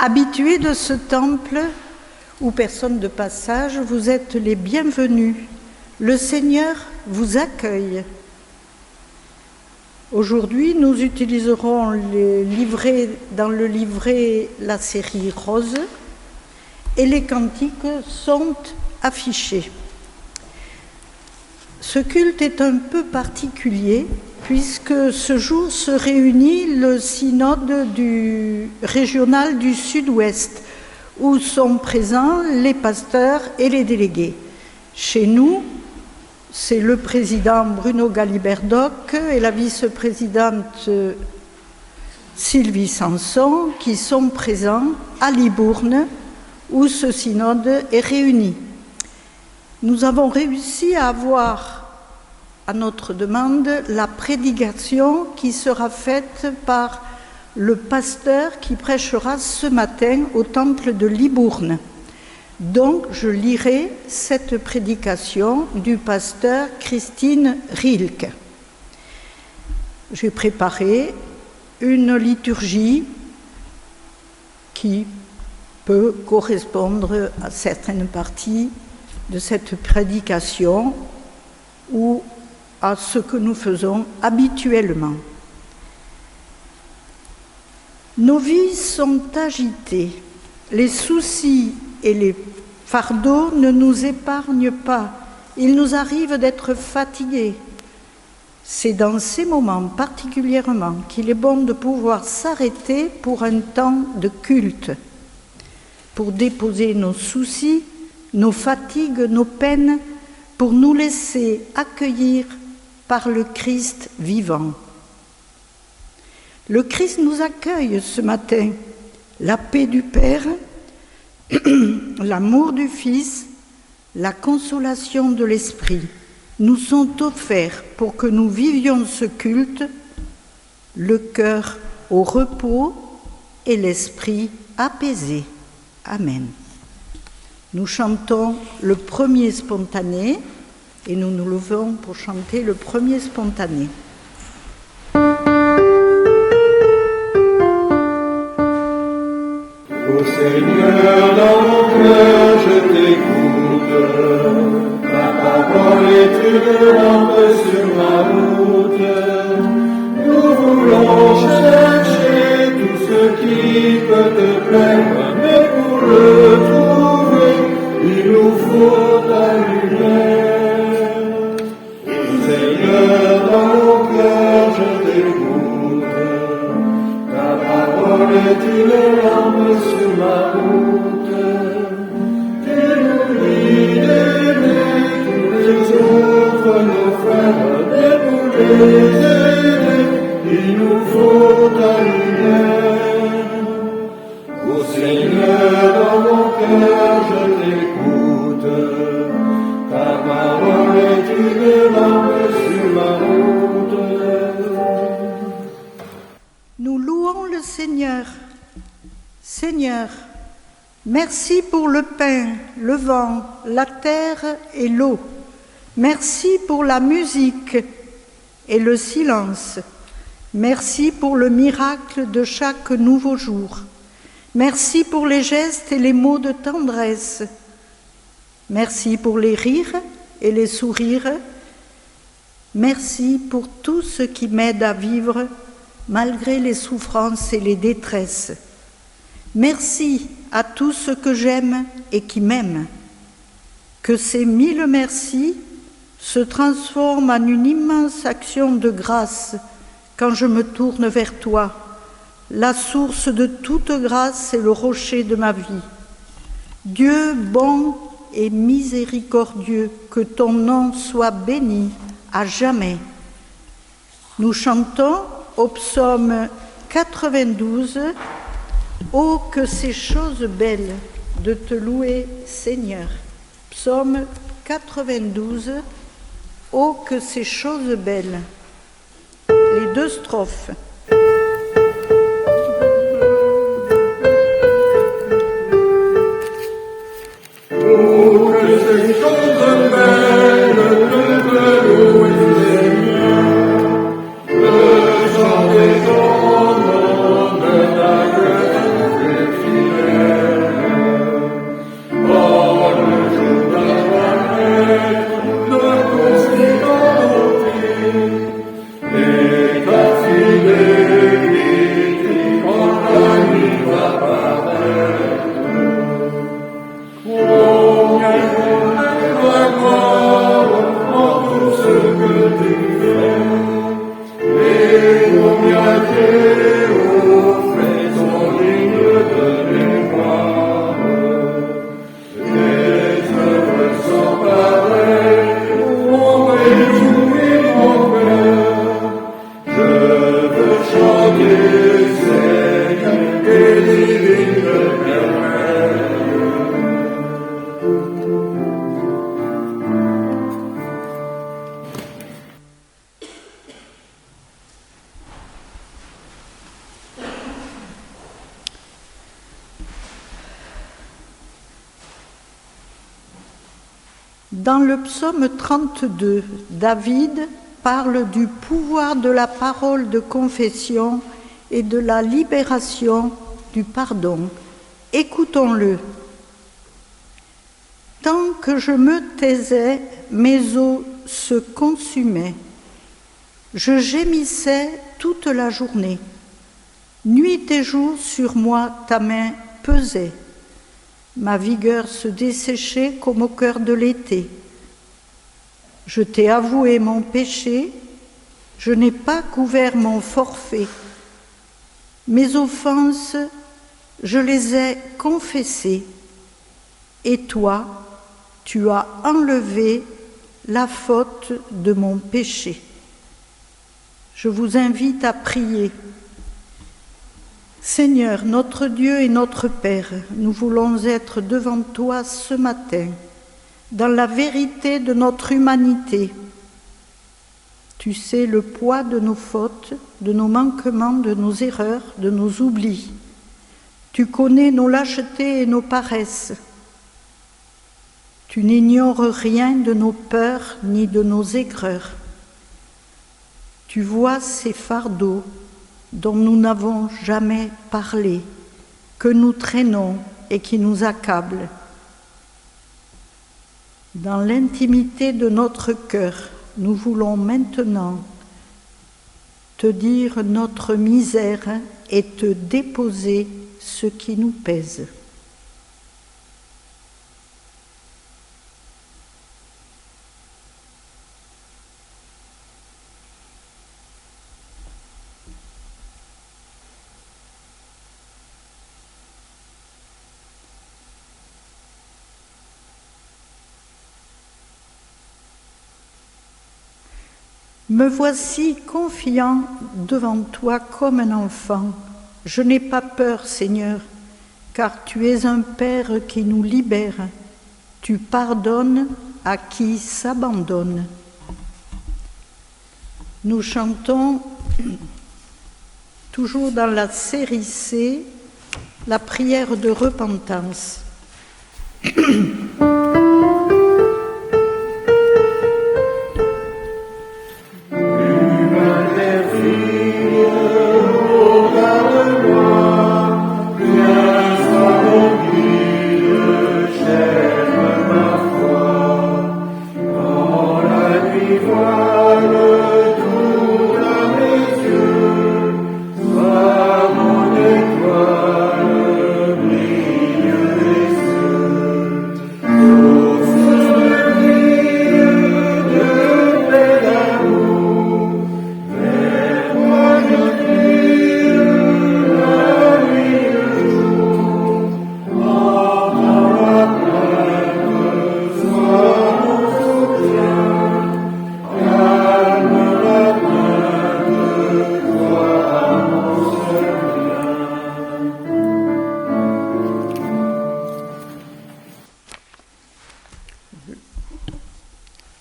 Habitués de ce temple ou personnes de passage, vous êtes les bienvenus. Le Seigneur vous accueille. Aujourd'hui, nous utiliserons dans le livret la série Rose et les cantiques sont affichés. Ce culte est un peu particulier puisque ce jour se réunit le synode régional du Sud-Ouest où sont présents les pasteurs et les délégués. Chez nous, c'est le président Bruno Galiberdoc et la vice-présidente Sylvie Sanson qui sont présents à Libourne où ce synode est réuni. Nous avons réussi à avoir à notre demande la prédication qui sera faite par le pasteur qui prêchera ce matin au temple de Libourne. Donc, je lirai cette prédication du pasteur Christine Rilke. J'ai préparé une liturgie qui peut correspondre à certaines parties de cette prédication ou à ce que nous faisons habituellement. Nos vies sont agitées, les soucis et les fardeaux ne nous épargnent pas, il nous arrive d'être fatigués. C'est dans ces moments particulièrement qu'il est bon de pouvoir s'arrêter pour un temps de culte, pour déposer nos soucis, nos fatigues, nos peines, pour nous laisser accueillir par le Christ vivant. Le Christ nous accueille ce matin, la paix du Père, l'amour du Fils, la consolation de l'Esprit nous sont offerts pour que nous vivions ce culte, le cœur au repos et l'esprit apaisé. Amen. Nous chantons le premier spontané et nous nous levons pour chanter le premier spontané. Ô Seigneur, dans mon cœur, je t'écoute. Ta parole est une lampe sur ma route. Nous voulons chercher tout ce qui peut te plaire, mais pour le trouver, il nous faut ta lumière. Ô Seigneur, dans mon cœur, je t'écoute. Ta parole est une lampe sur ma route. Tu nous dis d'aimer tous les autres, nos frères, mais pour les aider, il nous faut ta lumière. Ô Seigneur, dans mon cœur, je t'écoute. Ta parole est une lampe sur ma route. Nous louons le Seigneur. Seigneur, merci pour le pain, le vent, la terre et l'eau. Merci pour la musique et le silence. Merci pour le miracle de chaque nouveau jour. Merci pour les gestes et les mots de tendresse. Merci pour les rires et les sourires. Merci pour tout ce qui m'aide à vivre malgré les souffrances et les détresses. Merci à tout ce que j'aime et qui m'aime. Que ces 1000 merci se transforment en une immense action de grâce quand je me tourne vers toi, la source de toute grâce et le rocher de ma vie. Dieu bon et miséricordieux, que ton nom soit béni à jamais. Nous chantons au psaume 92, « Oh, que ces choses belles de te louer, Seigneur ». Psaume 92, « Oh, que ces choses belles ». Les deux strophes. Oh, que ces choses belles de te louer, Seigneur, de chanter ton nom, de ta grâce, Dans le psaume 32, David parle du pouvoir de la parole de confession et de la libération du pardon. Écoutons-le. Tant que je me taisais, mes os se consumaient. Je gémissais toute la journée. Nuit et jour sur moi ta main pesait. Ma vigueur se desséchait comme au cœur de l'été. Je t'ai avoué mon péché, je n'ai pas couvert mon forfait. Mes offenses, je les ai confessées. Et toi, tu as enlevé la faute de mon péché. Je vous invite à prier. Seigneur, notre Dieu et notre Père, nous voulons être devant toi ce matin, dans la vérité de notre humanité. Tu sais le poids de nos fautes, de nos manquements, de nos erreurs, de nos oublis. Tu connais nos lâchetés et nos paresses. Tu n'ignores rien de nos peurs ni de nos aigreurs. Tu vois ces fardeaux dont nous n'avons jamais parlé, que nous traînons et qui nous accablent. Dans l'intimité de notre cœur, nous voulons maintenant te dire notre misère et te déposer ce qui nous pèse. Me voici confiant devant toi comme un enfant. Je n'ai pas peur, Seigneur, car tu es un Père qui nous libère. Tu pardonnes à qui s'abandonne. Nous chantons, toujours dans la série C, la prière de repentance.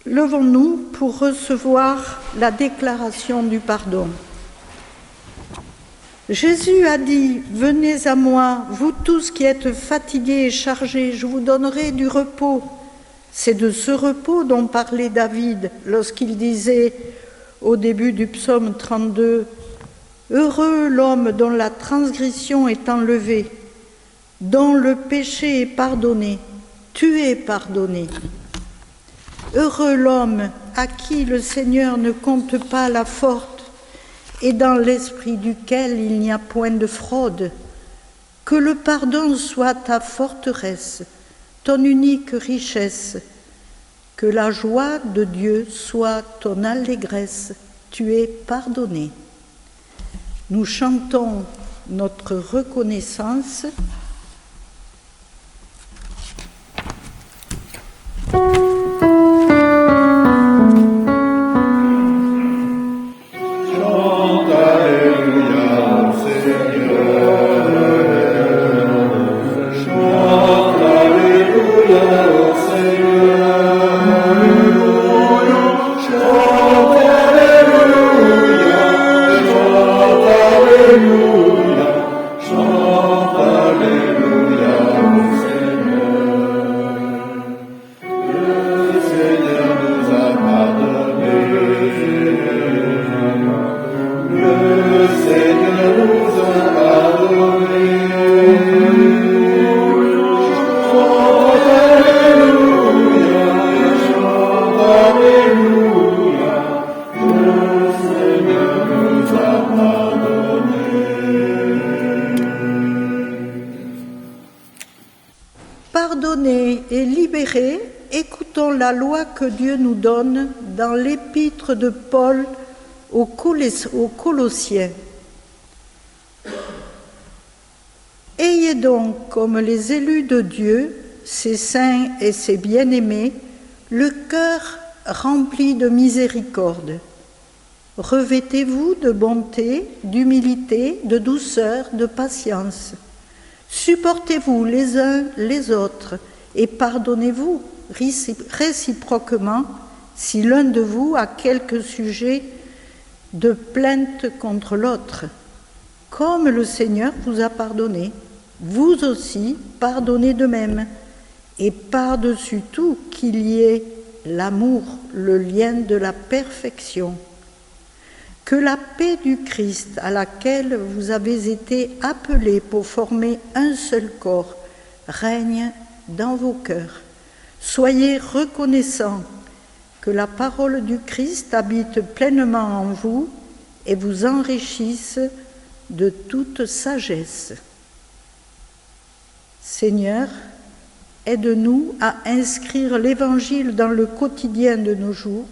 Levons-nous pour recevoir la déclaration du pardon. Jésus a dit « Venez à moi, vous tous qui êtes fatigués et chargés, je vous donnerai du repos ». C'est de ce repos dont parlait David lorsqu'il disait au début du psaume 32 « Heureux l'homme dont la transgression est enlevée, dont le péché est pardonné, tu es pardonné. » Heureux l'homme à qui le Seigneur ne compte pas la faute et dans l'esprit duquel il n'y a point de fraude. Que le pardon soit ta forteresse, ton unique richesse. Que la joie de Dieu soit ton allégresse. Tu es pardonné. Nous chantons notre reconnaissance. Alléluia. libérés, écoutons la loi que Dieu nous donne dans l'épître de Paul aux Colossiens. Ayez donc, comme les élus de Dieu, ses saints et ses bien-aimés, le cœur rempli de miséricorde. Revêtez-vous de bonté, d'humilité, de douceur, de patience. Supportez-vous les uns les autres et pardonnez-vous réciproquement si l'un de vous a quelque sujet de plainte contre l'autre. Comme le Seigneur vous a pardonné, vous aussi pardonnez de même. Et par-dessus tout, qu'il y ait l'amour, le lien de la perfection. Que la paix du Christ, à laquelle vous avez été appelés pour former un seul corps, règne dans vos cœurs. Soyez reconnaissants que la parole du Christ habite pleinement en vous et vous enrichisse de toute sagesse. Seigneur, aide-nous à inscrire l'Évangile dans le quotidien de nos jours.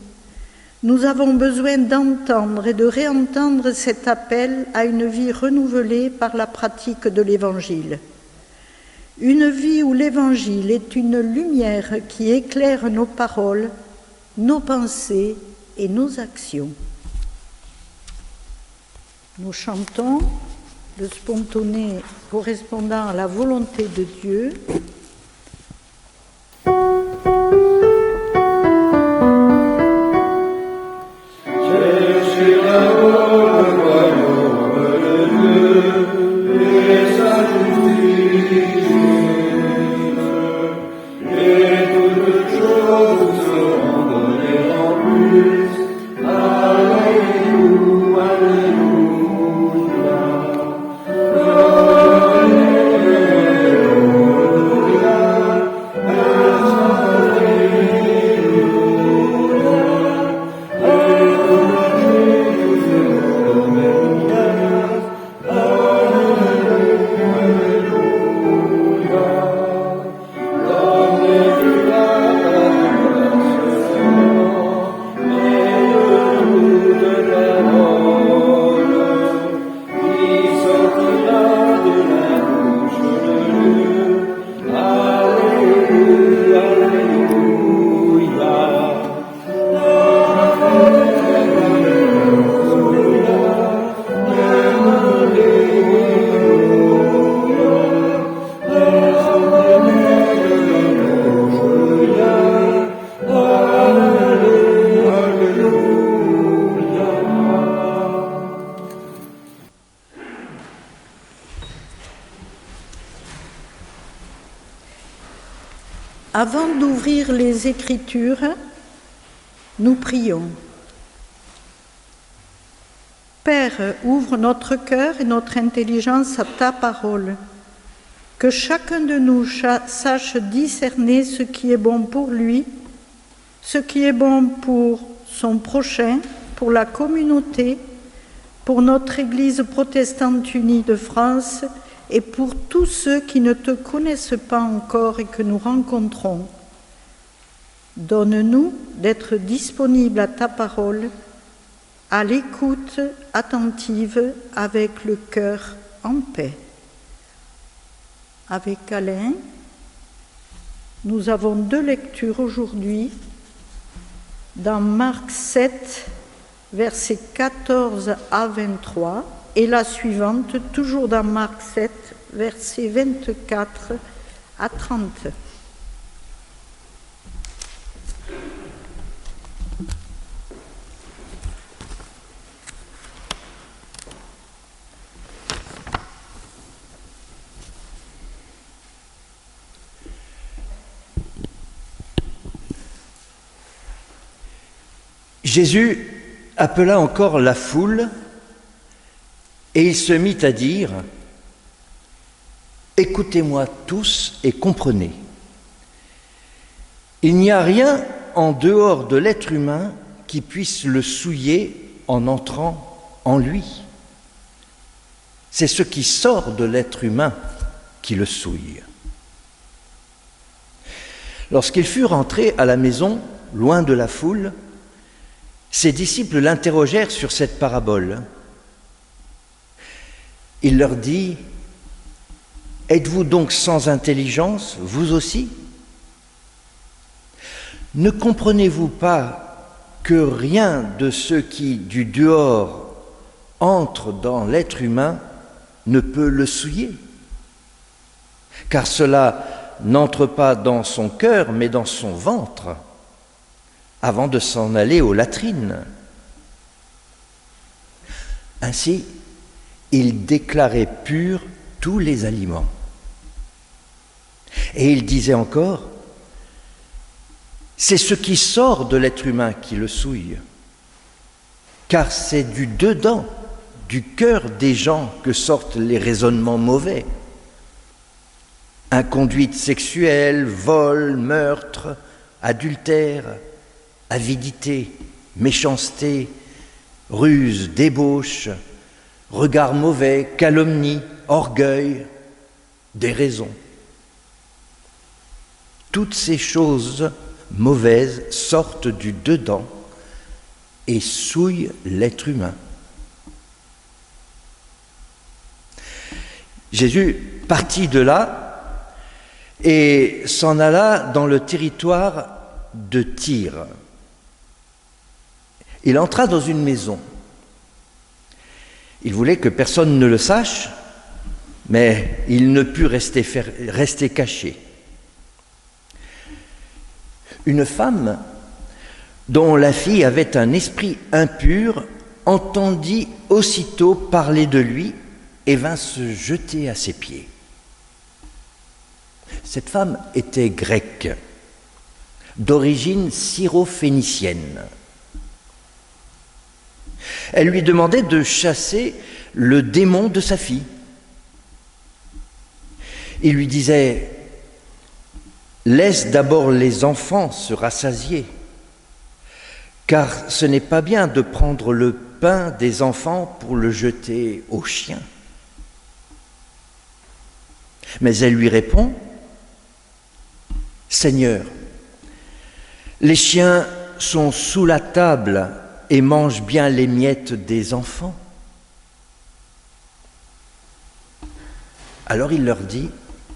Nous avons besoin d'entendre et de réentendre cet appel à une vie renouvelée par la pratique de l'Évangile. Une vie où l'Évangile est une lumière qui éclaire nos paroles, nos pensées et nos actions. Nous chantons le spontané correspondant à la volonté de Dieu. Avant d'ouvrir les Écritures, nous prions. Père, ouvre notre cœur et notre intelligence à ta parole. Que chacun de nous sache discerner ce qui est bon pour lui, ce qui est bon pour son prochain, pour la communauté, pour notre Église protestante unie de France et pour tous ceux qui ne te connaissent pas encore et que nous rencontrons. Donne-nous d'être disponibles à ta parole, à l'écoute attentive avec le cœur en paix. Avec Alain, nous avons 2 lectures aujourd'hui dans Marc 7, versets 14 à 23, et la suivante, toujours dans Marc 7, versets 24 à 30. Jésus appela encore la foule et il se mit à dire : « Écoutez-moi tous et comprenez. Il n'y a rien en dehors de l'être humain qui puisse le souiller en entrant en lui. C'est ce qui sort de l'être humain qui le souille. Lorsqu'il fut rentré à la maison, loin de la foule, ses disciples l'interrogèrent sur cette parabole. Il leur dit : « Êtes-vous donc sans intelligence, vous aussi ? Ne comprenez-vous pas que rien de ce qui, du dehors, entre dans l'être humain ne peut le souiller ? Car cela n'entre pas dans son cœur, mais dans son ventre, avant de s'en aller aux latrines. » Ainsi, il déclarait purs tous les aliments. Et il disait encore : « C'est ce qui sort de l'être humain qui le souille, car c'est du dedans, du cœur des gens que sortent les raisonnements mauvais. Inconduite sexuelle, vol, meurtre, adultère, avidité, méchanceté, ruse, débauche, regard mauvais, calomnie, orgueil, déraison. Toutes ces choses mauvaises sortent du dedans et souillent l'être humain. » Jésus partit de là et s'en alla dans le territoire de Tyr. Il entra dans une maison. Il voulait que personne ne le sache, mais il ne put rester caché. Une femme dont la fille avait un esprit impur entendit aussitôt parler de lui et vint se jeter à ses pieds. Cette femme était grecque, d'origine syro-phénicienne. Elle lui demandait de chasser le démon de sa fille. Il lui disait : « Laisse d'abord les enfants se rassasier, car ce n'est pas bien de prendre le pain des enfants pour le jeter aux chiens. » Mais elle lui répond : « Seigneur, les chiens sont sous la table et mangent bien les miettes des enfants. » Alors il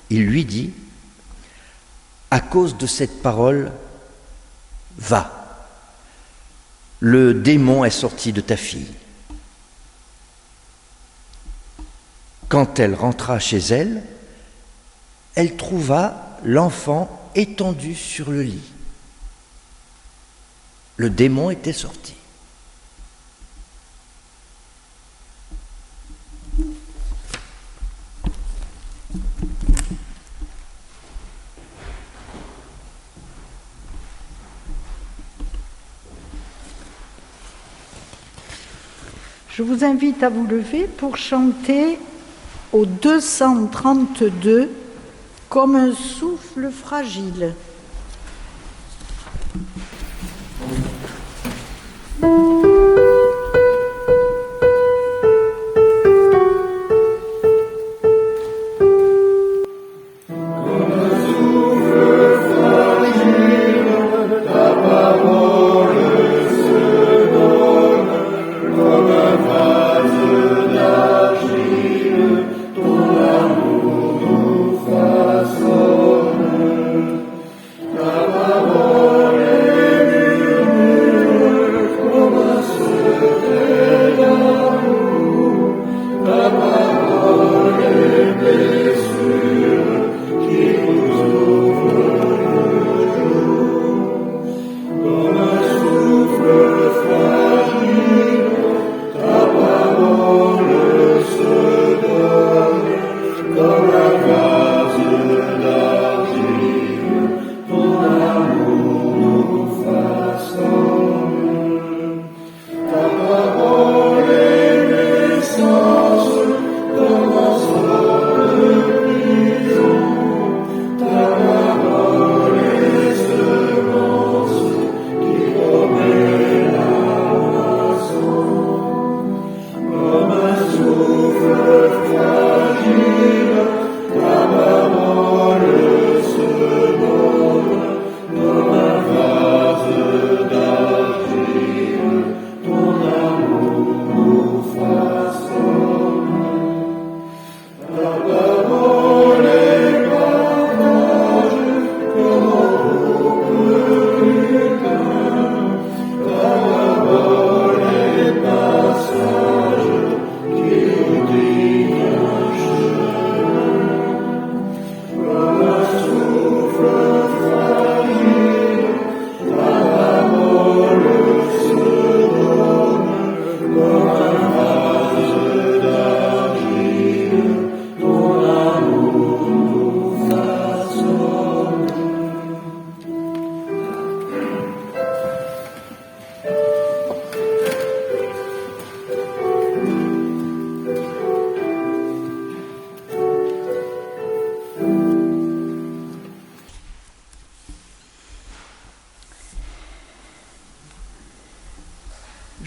lui dit, à cause de cette parole, « Va, le démon est sorti de ta fille. » Quand elle rentra chez elle, elle trouva l'enfant étendu sur le lit. Le démon était sorti. Je vous invite à vous lever pour chanter au 232 « Comme un souffle fragile ».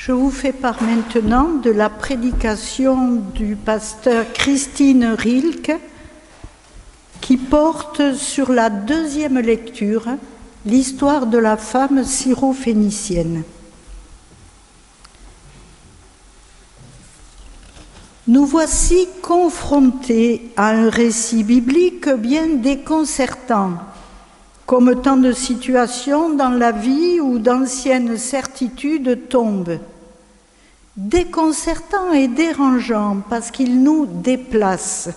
Je vous fais part maintenant de la prédication du pasteur Christine Rilke qui porte sur la deuxième lecture, l'histoire de la femme syro-phénicienne. Nous voici confrontés à un récit biblique bien déconcertant, comme tant de situations dans la vie où d'anciennes certitudes tombent. Déconcertant et dérangeant parce qu'il nous déplace.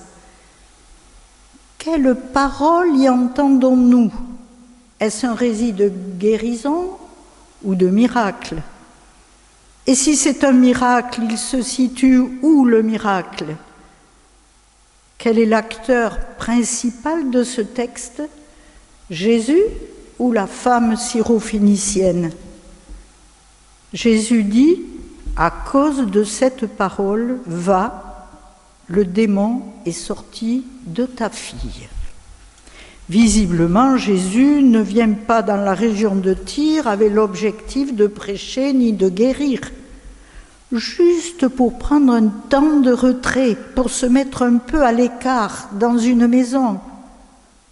Quelle parole y entendons-nous? Est-ce un récit de guérison ou de miracle? Et si c'est un miracle, il se situe où le miracle? Quel est l'acteur principal de ce texte? Jésus ou la femme syro-phénicienne? Jésus dit, à cause de cette parole, va, le démon est sorti de ta fille. Visiblement, Jésus ne vient pas dans la région de Tyr avec l'objectif de prêcher ni de guérir, juste pour prendre un temps de retrait, pour se mettre un peu à l'écart dans une maison.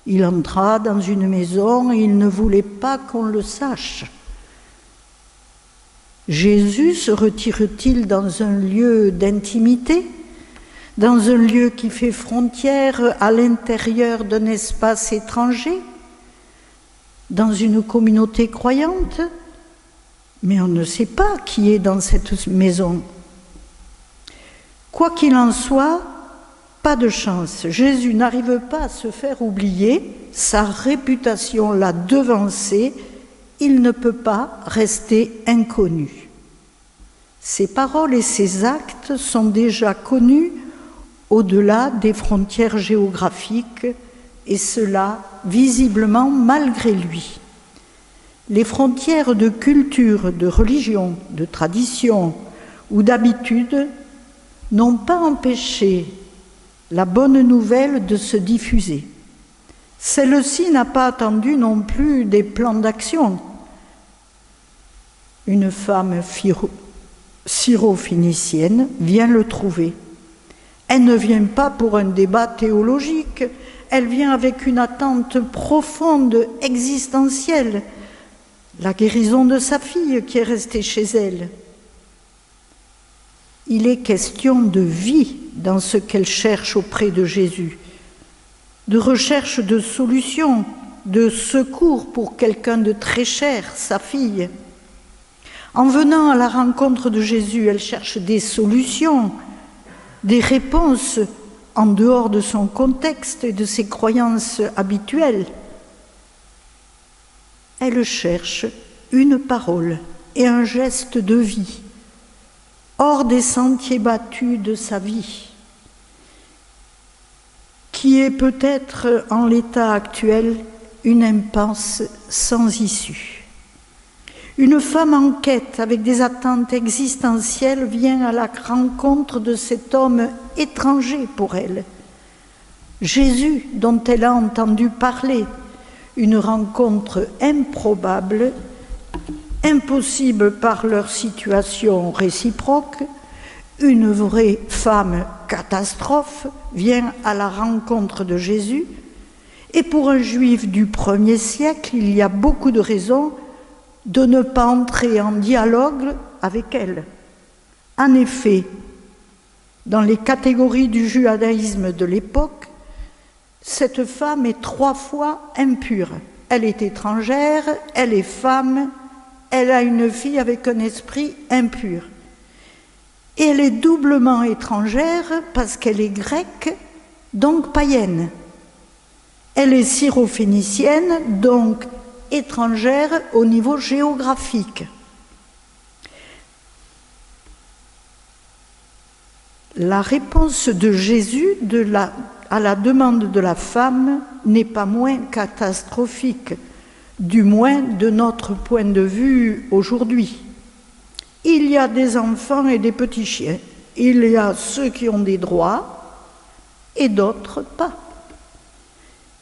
Il entra dans une maison et il ne voulait pas qu'on le sache. Jésus se retire-t-il dans un lieu d'intimité, dans un lieu qui fait frontière à l'intérieur d'un espace étranger, dans une communauté croyante? Mais on ne sait pas qui est dans cette maison. Quoi qu'il en soit, pas de chance. Jésus n'arrive pas à se faire oublier, sa réputation l'a devancé, il ne peut pas rester inconnu. Ses paroles et ses actes sont déjà connus au-delà des frontières géographiques, et cela visiblement malgré lui. Les frontières de culture, de religion, de tradition ou d'habitude n'ont pas empêché la bonne nouvelle de se diffuser. Celle-ci n'a pas attendu non plus des plans d'action. Une femme syro-phénicienne vient le trouver. Elle ne vient pas pour un débat théologique, elle vient avec une attente profonde, existentielle, la guérison de sa fille qui est restée chez elle. Il est question de vie dans ce qu'elle cherche auprès de Jésus, de recherche de solutions, de secours pour quelqu'un de très cher, sa fille. En venant à la rencontre de Jésus, elle cherche des solutions, des réponses en dehors de son contexte et de ses croyances habituelles. Elle cherche une parole et un geste de vie, hors des sentiers battus de sa vie, qui est peut-être en l'état actuel une impasse sans issue. Une femme en quête avec des attentes existentielles vient à la rencontre de cet homme étranger pour elle, Jésus dont elle a entendu parler, une rencontre improbable, impossible par leur situation réciproque. Une vraie femme catastrophe vient à la rencontre de Jésus, et pour un juif du 1er siècle, il y a beaucoup de raisons de ne pas entrer en dialogue avec elle. En effet, dans les catégories du judaïsme de l'époque, cette femme est 3 fois impure. Elle est étrangère, elle est femme, elle a une fille avec un esprit impur. Et elle est doublement étrangère parce qu'elle est grecque, donc païenne. Elle est syro-phénicienne, donc étrangère au niveau géographique. La réponse de Jésus à la demande de la femme n'est pas moins catastrophique, du moins de notre point de vue aujourd'hui. Il y a des enfants et des petits chiens. Il y a ceux qui ont des droits et d'autres pas.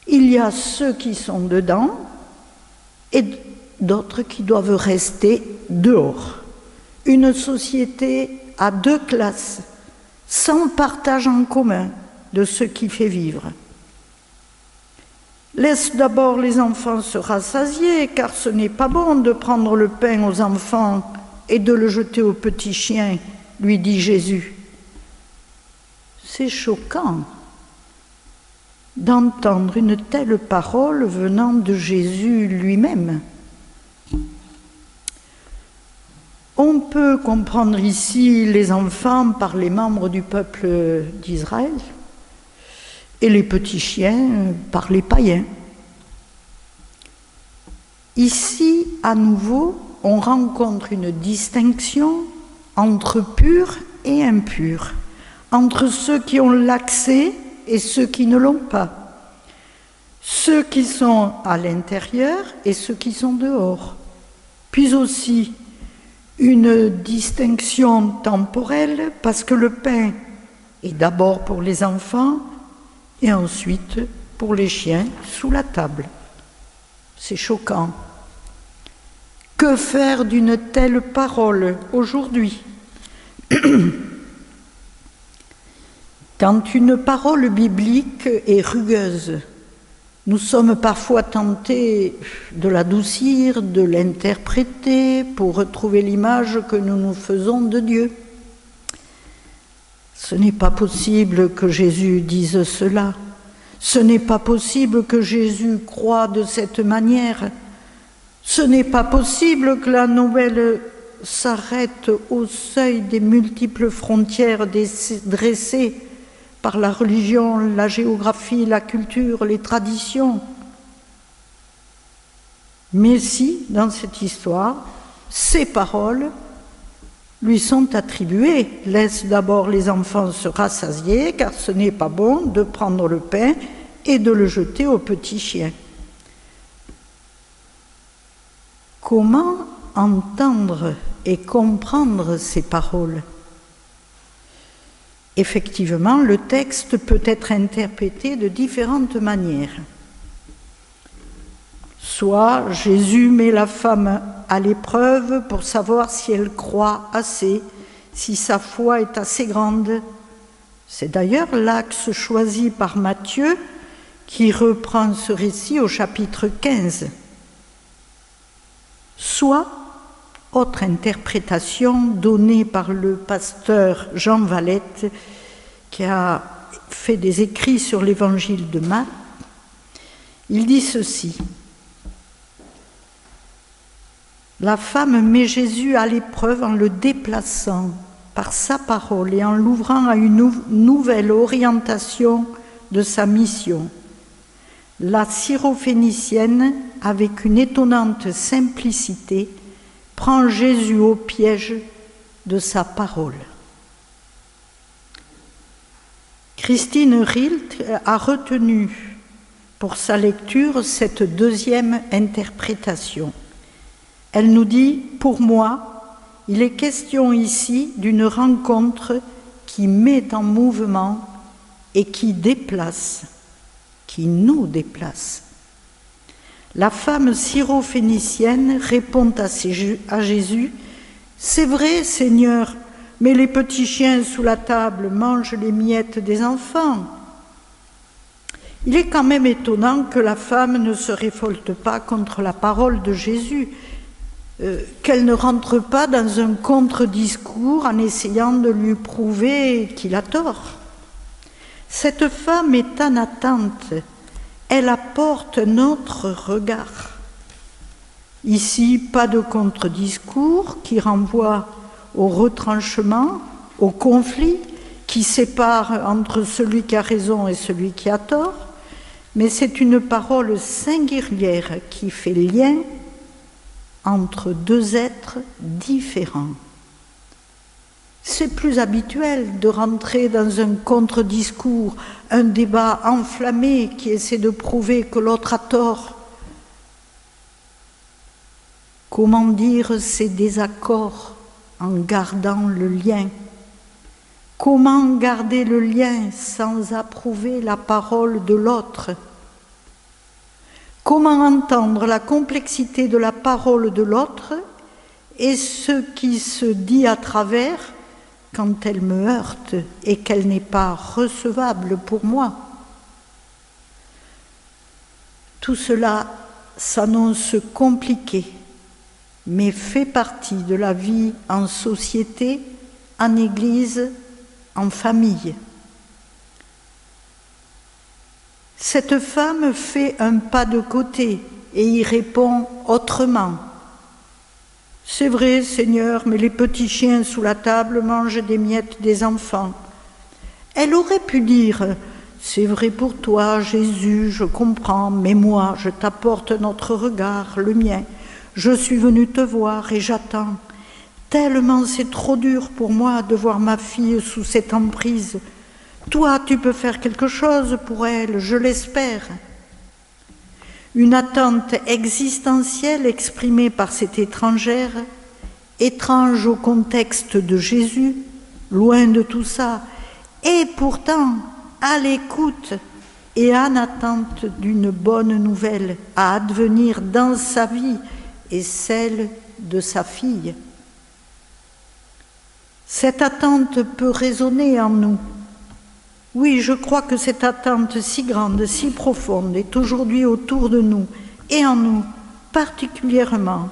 Il y a ceux qui sont dedans et d'autres qui doivent rester dehors. une société à deux classes, sans partage en commun de ce qui fait vivre. Laisse d'abord les enfants se rassasier, car ce n'est pas bon de prendre le pain aux enfants et de le jeter aux petits chiens, lui dit Jésus. C'est choquant d'entendre une telle parole venant de Jésus lui-même. On peut comprendre ici les enfants par les membres du peuple d'Israël et les petits chiens par les païens. Ici, à nouveau, on rencontre une distinction entre pur et impur, entre ceux qui ont l'accès et ceux qui ne l'ont pas, ceux qui sont à l'intérieur et ceux qui sont dehors, puis aussi une distinction temporelle parce que le pain est d'abord pour les enfants et ensuite pour les chiens sous la table. C'est choquant. Que faire d'une telle parole aujourd'hui ? Quand une parole biblique est rugueuse, nous sommes parfois tentés de l'adoucir, de l'interpréter pour retrouver l'image que nous nous faisons de Dieu. Ce n'est pas possible que Jésus dise cela. Ce n'est pas possible que Jésus croie de cette manière. Ce n'est pas possible que la nouvelle s'arrête au seuil des multiples frontières dressées par la religion, la géographie, la culture, les traditions. Mais si, dans cette histoire, ces paroles lui sont attribuées. Laisse d'abord les enfants se rassasier, car ce n'est pas bon de prendre le pain et de le jeter aux petits chiens. Comment entendre et comprendre ces paroles ? Effectivement, le texte peut être interprété de différentes manières. Soit Jésus met la femme à l'épreuve pour savoir si elle croit assez, si sa foi est assez grande. C'est d'ailleurs l'axe choisi par Matthieu qui reprend ce récit au chapitre 15. Soit, autre interprétation donnée par le pasteur Jean Valette, qui a fait des écrits sur l'évangile de Marc, il dit ceci. La femme met Jésus à l'épreuve en le déplaçant par sa parole et en l'ouvrant à une nouvelle orientation de sa mission. La syrophénicienne, avec une étonnante simplicité, prend Jésus au piège de sa parole. Christine Rilt a retenu pour sa lecture cette deuxième interprétation. Elle nous dit « Pour moi, il est question ici d'une rencontre qui met en mouvement et qui déplace, qui nous déplace. » La femme syrophénicienne répond à Jésus « C'est vrai, Seigneur, mais les petits chiens sous la table mangent les miettes des enfants. » Il est quand même étonnant que la femme ne se révolte pas contre la parole de Jésus, qu'elle ne rentre pas dans un contre-discours en essayant de lui prouver qu'il a tort. Cette femme est en attente. Elle apporte notre regard. Ici, pas de contre-discours qui renvoie au retranchement, au conflit qui sépare entre celui qui a raison et celui qui a tort, mais c'est une parole singulière qui fait lien entre deux êtres différents. C'est plus habituel de rentrer dans un contre-discours, un débat enflammé qui essaie de prouver que l'autre a tort. Comment dire ces désaccords en gardant le lien ? Comment garder le lien sans approuver la parole de l'autre ? Comment entendre la complexité de la parole de l'autre et ce qui se dit à travers quand elle me heurte et qu'elle n'est pas recevable pour moi. Tout cela s'annonce compliqué, mais fait partie de la vie en société, en Église, en famille. Cette femme fait un pas de côté et y répond autrement. « C'est vrai, Seigneur, mais les petits chiens sous la table mangent des miettes des enfants. » Elle aurait pu dire « C'est vrai pour toi, Jésus, je comprends, mais moi, je t'apporte notre regard, le mien. Je suis venue te voir et j'attends. Tellement c'est trop dur pour moi de voir ma fille sous cette emprise. Toi, tu peux faire quelque chose pour elle, je l'espère. » Une attente existentielle exprimée par cette étrangère, étrange au contexte de Jésus, loin de tout ça, et pourtant à l'écoute et en attente d'une bonne nouvelle à advenir dans sa vie et celle de sa fille. Cette attente peut résonner en nous. Oui, je crois que cette attente si grande, si profonde est aujourd'hui autour de nous et en nous particulièrement,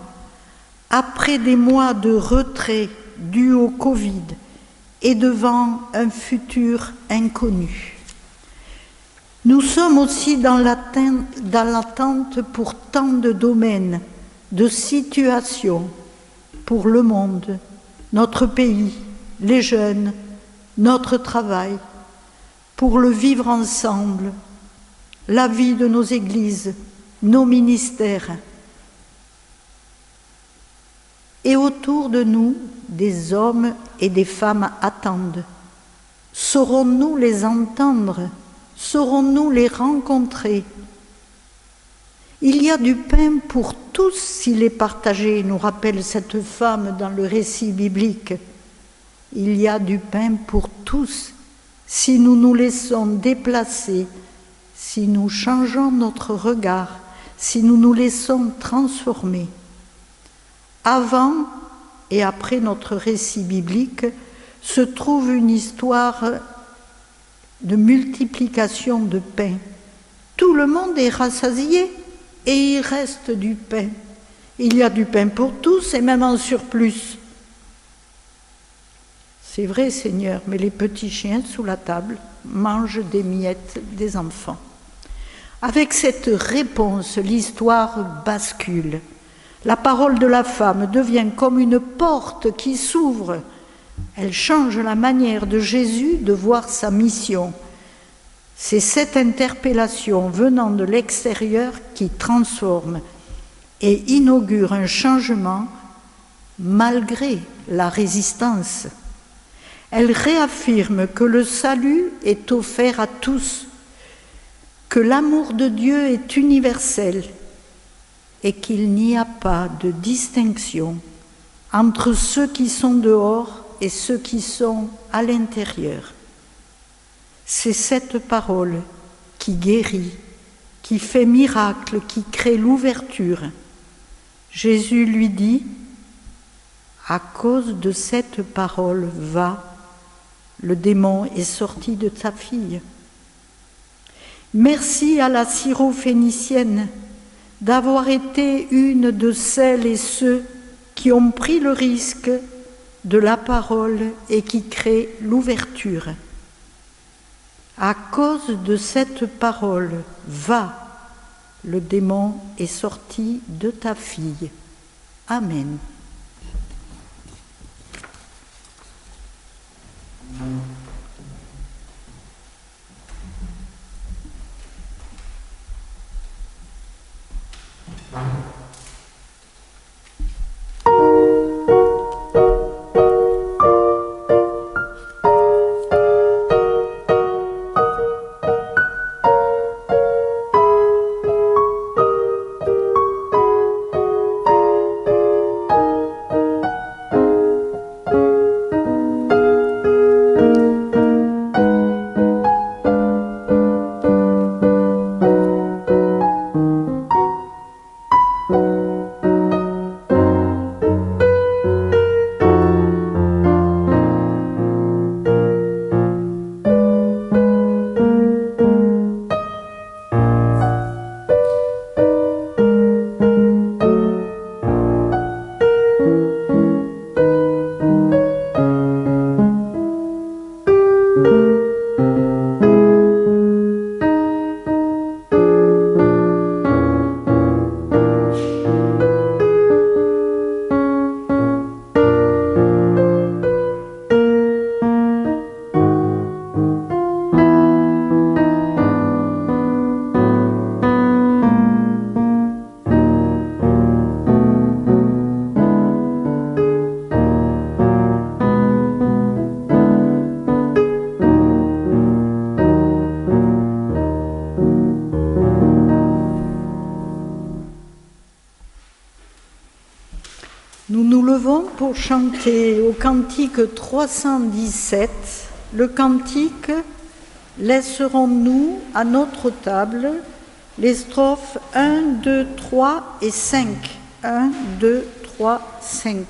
après des mois de retrait dus au Covid et devant un futur inconnu. Nous sommes aussi dans l'attente pour tant de domaines, de situations, pour le monde, notre pays, les jeunes, notre travail, pour le vivre ensemble, la vie de nos églises, nos ministères. Et autour de nous, des hommes et des femmes attendent. Saurons-nous les entendre? Saurons-nous les rencontrer? Il y a du pain pour tous s'il est partagé, nous rappelle cette femme dans le récit biblique. Il y a du pain pour tous si nous nous laissons déplacer, si nous changeons notre regard, si nous nous laissons transformer. Avant et après notre récit biblique se trouve une histoire de multiplication de pain. Tout le monde est rassasié et il reste du pain. Il y a du pain pour tous et même en surplus. C'est vrai, Seigneur, mais les petits chiens sous la table mangent des miettes des enfants. Avec cette réponse, l'histoire bascule. La parole de la femme devient comme une porte qui s'ouvre. Elle change la manière de Jésus de voir sa mission. C'est cette interpellation venant de l'extérieur qui transforme et inaugure un changement malgré la résistance. Elle réaffirme que le salut est offert à tous, que l'amour de Dieu est universel et qu'il n'y a pas de distinction entre ceux qui sont dehors et ceux qui sont à l'intérieur. C'est cette parole qui guérit, qui fait miracle, qui crée l'ouverture. Jésus lui dit, à cause de cette parole, va, le démon est sorti de ta fille. Merci à la syrophénicienne d'avoir été une de celles et ceux qui ont pris le risque de la parole et qui créent l'ouverture. À cause de cette parole, va, le démon est sorti de ta fille. Amen. Nous nous levons pour chanter au cantique 317, le cantique « Laisserons-nous à notre table » les strophes 1, 2, 3 et 5. 1, 2, 3, 5.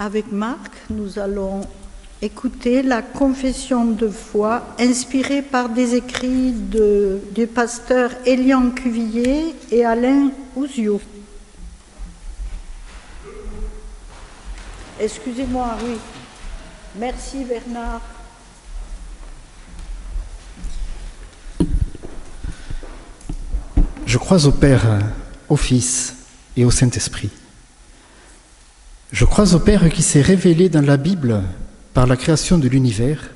Avec Marc, nous allons écouter la confession de foi inspirée par des écrits du pasteur Elian Cuvillier et Alain Ouzio. Excusez-moi, oui. Merci Bernard. Je crois au Père, au Fils et au Saint-Esprit. Je crois au Père qui s'est révélé dans la Bible par la création de l'univers,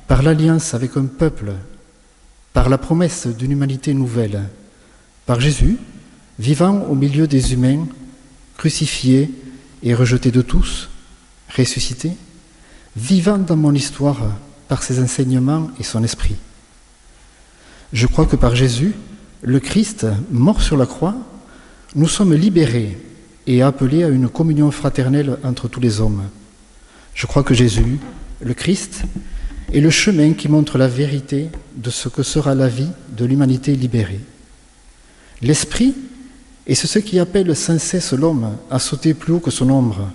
par l'alliance avec un peuple, par la promesse d'une humanité nouvelle, par Jésus, vivant au milieu des humains, crucifié et rejeté de tous, ressuscité, vivant dans mon histoire par ses enseignements et son esprit. Je crois que par Jésus, le Christ, mort sur la croix, nous sommes libérés et appelés à une communion fraternelle entre tous les hommes. Je crois que Jésus, le Christ, est le chemin qui montre la vérité de ce que sera la vie de l'humanité libérée. L'Esprit est ce qui appelle sans cesse l'homme à sauter plus haut que son ombre.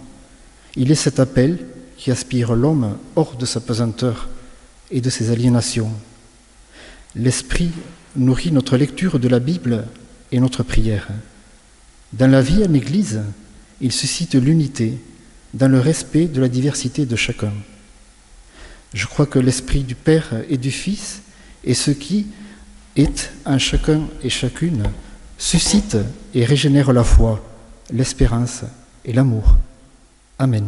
Il est cet appel qui aspire l'homme hors de sa pesanteur et de ses aliénations. L'Esprit nourrit notre lecture de la Bible et notre prière. Dans la vie en Église, il suscite l'unité dans le respect de la diversité de chacun. Je crois que l'Esprit du Père et du Fils est ce qui est en chacun et chacune, suscite et régénère la foi, l'espérance et l'amour. Amen.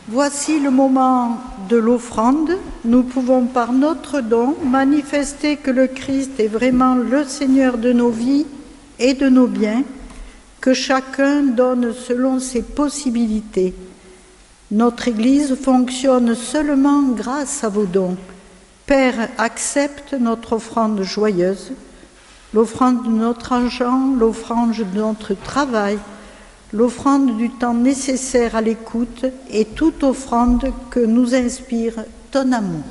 Voici le moment de l'offrande. Nous pouvons par notre don manifester que le Christ est vraiment le Seigneur de nos vies et de nos biens, que chacun donne selon ses possibilités. Notre Église fonctionne seulement grâce à vos dons. Père, accepte notre offrande joyeuse, l'offrande de notre argent, l'offrande de notre travail, l'offrande du temps nécessaire à l'écoute et toute offrande que nous inspire ton amour.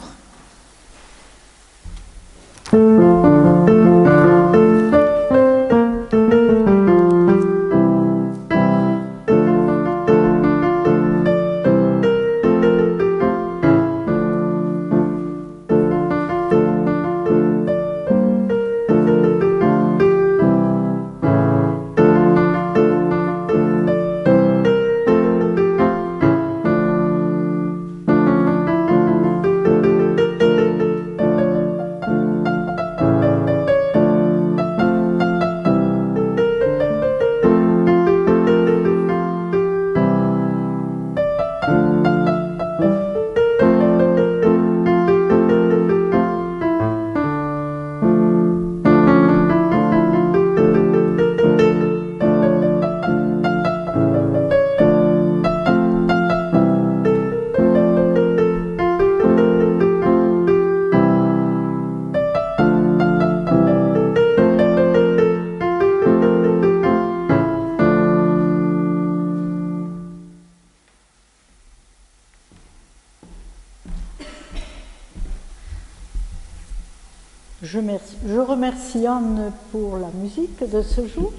Je remercie Anne pour la musique de ce jour.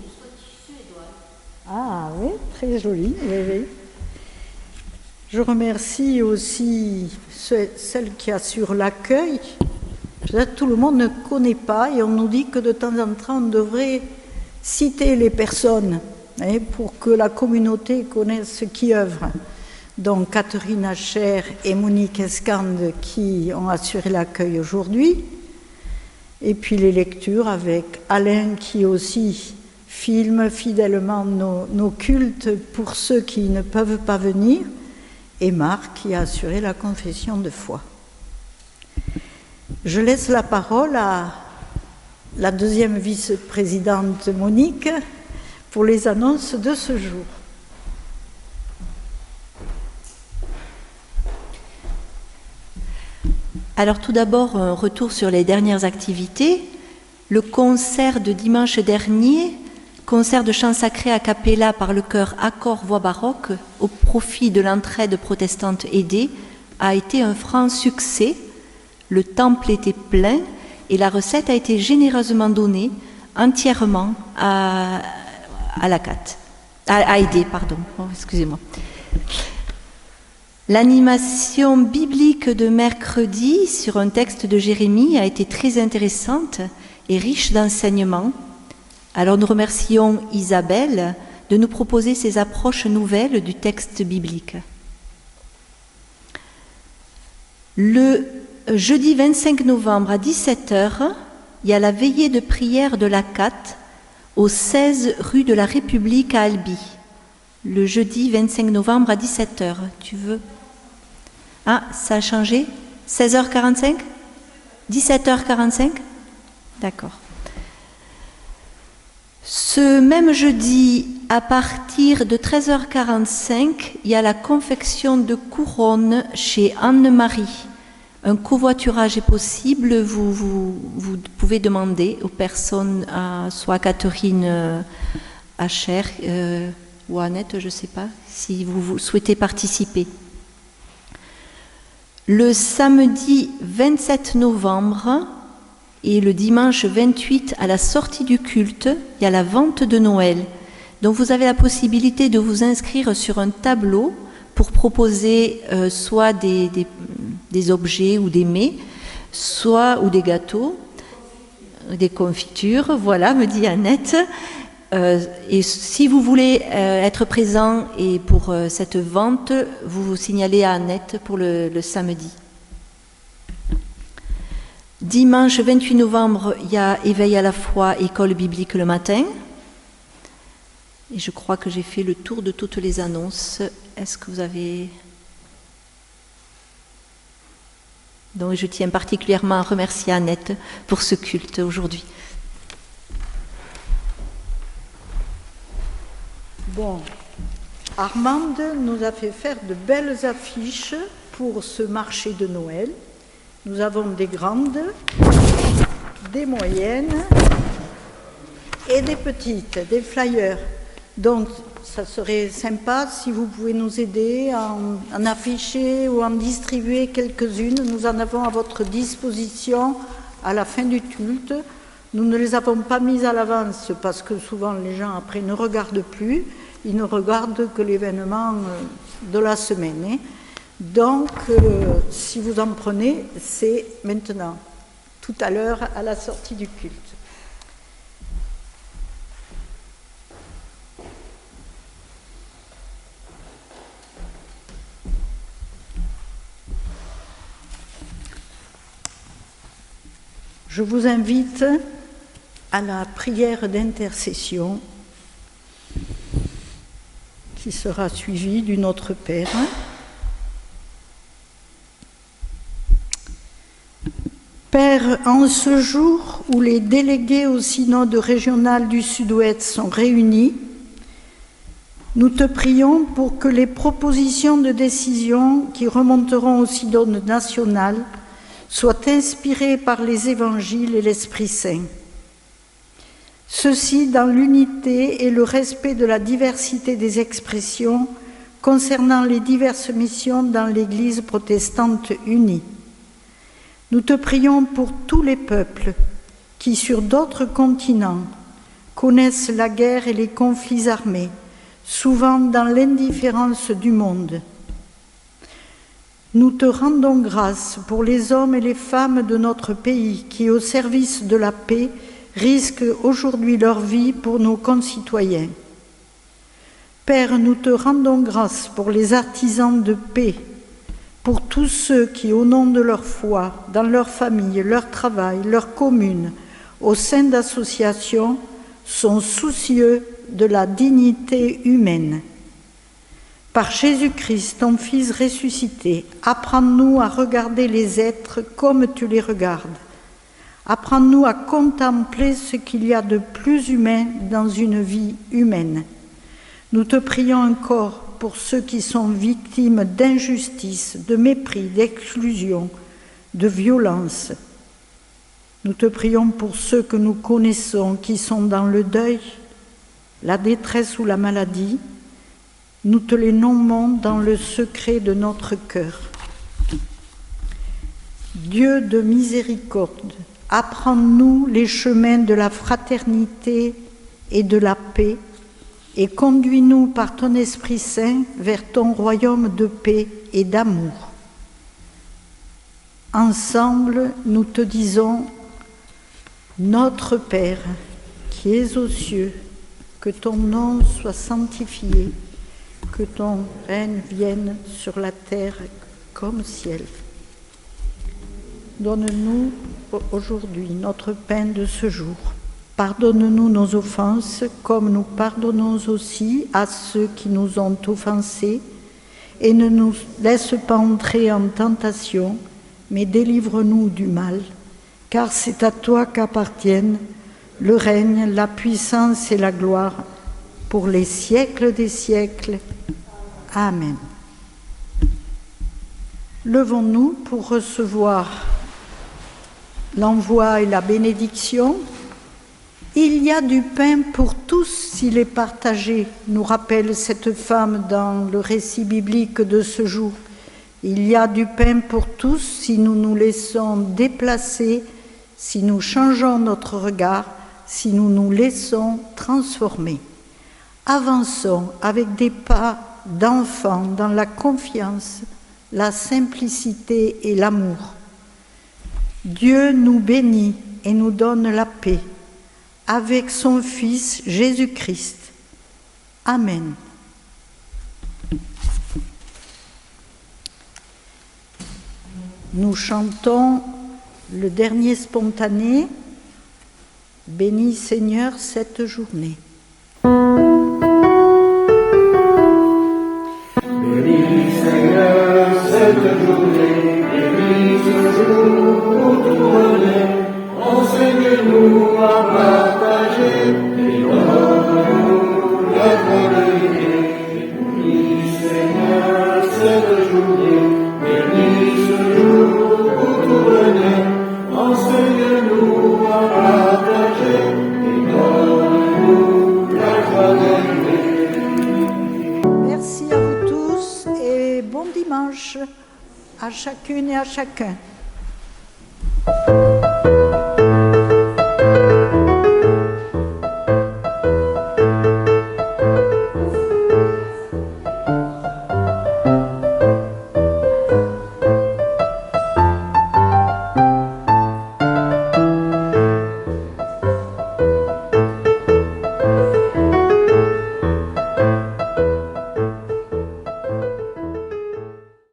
Ah oui, très joli, oui, oui. Je remercie aussi celle qui assure l'accueil. Tout le monde ne connaît pas et on nous dit que de temps en temps on devrait citer les personnes pour que la communauté connaisse qui œuvre. Donc Catherine Hacher et Monique Escande qui ont assuré l'accueil aujourd'hui. Et puis les lectures avec Alain qui aussi filme fidèlement nos cultes pour ceux qui ne peuvent pas venir, et Marc qui a assuré la confession de foi. Je laisse la parole à la deuxième vice-présidente Monique pour les annonces de ce jour. Alors tout d'abord, un retour sur les dernières activités. Le concert de dimanche dernier, concert de chants sacrés a cappella par le chœur Accord Voix Baroque au profit de l'entraide protestante aidée, a été un franc succès. Le temple était plein et la recette a été généreusement donnée entièrement à aider, pardon. Oh, excusez-moi. L'animation biblique de mercredi sur un texte de Jérémie a été très intéressante et riche d'enseignements. Alors nous remercions Isabelle de nous proposer ces approches nouvelles du texte biblique. Le jeudi 25 novembre à 17h, il y a la veillée de prière de l'ACAT au 16 rue de la République à Albi. Le jeudi 25 novembre à 17h. Tu veux ? Ah, ça a changé ? 16h45 ? 17h45 ? D'accord. Ce même jeudi, à partir de 13h45, il y a la confection de couronnes chez Anne-Marie. Un covoiturage est possible, vous pouvez demander aux personnes, soit Catherine Hacher ou Annette, je ne sais pas, si vous souhaitez participer. Le samedi 27 novembre et le dimanche 28, à la sortie du culte, il y a la vente de Noël. Donc vous avez la possibilité de vous inscrire sur un tableau pour proposer soit des objets ou des mets, soit ou des gâteaux, des confitures, voilà, me dit Annette. Et si vous voulez être présent et pour cette vente, vous vous signalez à Annette pour le samedi. Dimanche 28 novembre, il y a éveil à la foi, école biblique le matin. Et je crois que j'ai fait le tour de toutes les annonces. Est-ce que vous avez... Donc je tiens particulièrement à remercier Annette pour ce culte aujourd'hui. Bon, Armande nous a fait faire de belles affiches pour ce marché de Noël. Nous avons des grandes, des moyennes et des petites, des flyers. Donc, ça serait sympa si vous pouvez nous aider à en afficher ou en distribuer quelques-unes. Nous en avons à votre disposition à la fin du culte. Nous ne les avons pas mises à l'avance parce que souvent les gens après ne regardent plus. Ils ne regardent que l'événement de la semaine. Donc, si vous en prenez, c'est maintenant, tout à l'heure, à la sortie du culte. Je vous invite à la prière d'intercession qui sera suivie du Notre Père. Père, en ce jour où les délégués au synode régional du Sud-Ouest sont réunis, nous te prions pour que les propositions de décision qui remonteront au synode national soient inspirées par les évangiles et l'Esprit Saint. Ceci dans l'unité et le respect de la diversité des expressions concernant les diverses missions dans l'Église protestante unie. Nous te prions pour tous les peuples qui, sur d'autres continents, connaissent la guerre et les conflits armés, souvent dans l'indifférence du monde. Nous te rendons grâce pour les hommes et les femmes de notre pays qui, au service de la paix, risquent aujourd'hui leur vie pour nos concitoyens. Père, nous te rendons grâce pour les artisans de paix, pour tous ceux qui, au nom de leur foi, dans leur famille, leur travail, leur commune, au sein d'associations, sont soucieux de la dignité humaine. Par Jésus-Christ, ton Fils ressuscité, apprends-nous à regarder les êtres comme tu les regardes, Apprends-nous à contempler ce qu'il y a de plus humain dans une vie humaine. Nous te prions encore pour ceux qui sont victimes d'injustice, de mépris, d'exclusion, de violence. Nous te prions pour ceux que nous connaissons qui sont dans le deuil, la détresse ou la maladie. Nous te les nommons dans le secret de notre cœur. Dieu de miséricorde, apprends-nous les chemins de la fraternité et de la paix et conduis-nous par ton Esprit Saint vers ton royaume de paix et d'amour. Ensemble, nous te disons, notre Père, qui es aux cieux, que ton nom soit sanctifié, que ton règne vienne sur la terre comme au ciel. Donne-nous aujourd'hui notre pain de ce jour. Pardonne-nous nos offenses, comme nous pardonnons aussi à ceux qui nous ont offensés, et ne nous laisse pas entrer en tentation, mais délivre-nous du mal, car c'est à toi qu'appartiennent le règne, la puissance et la gloire, pour les siècles des siècles. Amen. Levons-nous pour recevoir l'envoi et la bénédiction. Il y a du pain pour tous s'il est partagé, nous rappelle cette femme dans le récit biblique de ce jour. Il y a du pain pour tous si nous nous laissons déplacer, si nous changeons notre regard, si nous nous laissons transformer. Avançons avec des pas d'enfants dans la confiance, la simplicité et l'amour. Dieu nous bénit et nous donne la paix avec son Fils Jésus-Christ. Amen. Nous chantons le dernier spontané, « Bénis Seigneur cette journée ». Bénis Seigneur cette journée, bénis ce jour où tout renaît. Enseigne-nous à partager et donne-nous la volonté. Bénis Seigneur cette journée, bénis ce jour où tout renaît. Enseigne-nous à partager et donne-nous la volonté. Merci à vous tous et bon dimanche à chacune et à chacun.